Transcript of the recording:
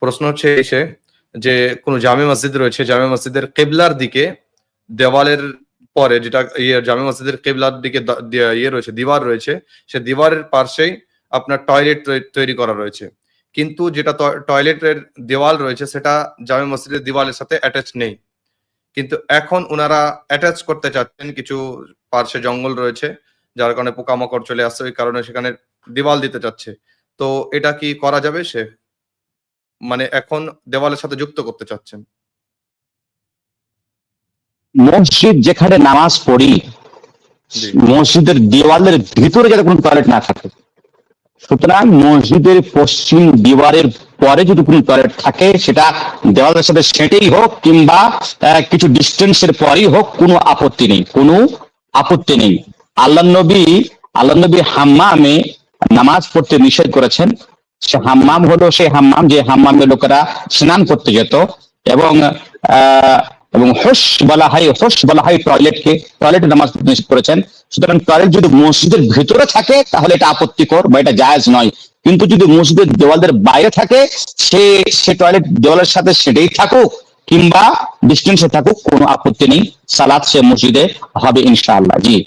প্রশ্ন হচ্ছে এসে যে কোন জামে মসজিদ রয়েছে, জামে মসজিদের কিবলার দিকে দেওয়ালের পরে যেটা জামে মসজিদের কিবলার দিকে ইয়ে রয়েছে, দিওয়ার রয়েছে, সে দিওয়ারের পাশেই আপনার টয়লেট তৈরি করা রয়েছে। কিন্তু যেটা টয়লেটের দেওয়াল রয়েছে সেটা জামে মসজিদের দেওয়ালের সাথে অ্যাটাচ নেই। কিন্তু এখন উনারা অ্যাটাচ করতে চাচ্ছেন, কিছু পার্শ্বে জঙ্গল রয়েছে যার কারণে পোকামাকড় চলে আসছে, ওই কারণে সেখানে দেওয়াল দিতে চাচ্ছে। তো এটা কি করা যাবে? সে মানে এখন দেওয়ালের সাথে যুক্ত করতে চাচ্ছেন। মসজিদ যেখানে নামাজ পড়ি, মসজিদের দেওয়ালের ভিতরে যাতে কোনো টয়লেট না থাকে, সুতরাং মসজিদের পশ্চিম দিওয়ারের পরে যদি কোনো টয়লেট থাকে, সেটা দেওয়ালের সাথে সেটেই হোক কিংবা কিছু ডিস্টেন্সের পরেই হোক, কোনো আপত্তি নেই, কোনো আপত্তি নেই। আল্লাহ নবী হাম্মামে নামাজ পড়তে নিষেধ করেছেন। সে হাম্মাম হলো সেই হাম্মাম যে হাম্মামে লোকেরা স্নান করতে যেত, এবং হোস বলা হয় টয়লেটকে, টয়লেটে নামাজ পড়তে নিষেধ করেছেন। সুতরাং টয়লেট যদি মসজিদের ভিতরে থাকে তাহলে এটা আপত্তিকর বা এটা জায়েজ নয়, কিন্তু যদি মসজিদের দেওয়ালের বাইরে থাকে, সে টয়লেট দেওয়ালের সাথে সেটাই থাকুক কিংবা ডিস্টেন্সে থাকুক, কোনো আপত্তি নেই, সালাত সে মসজিদে হবে ইনশাআল্লাহ। জি।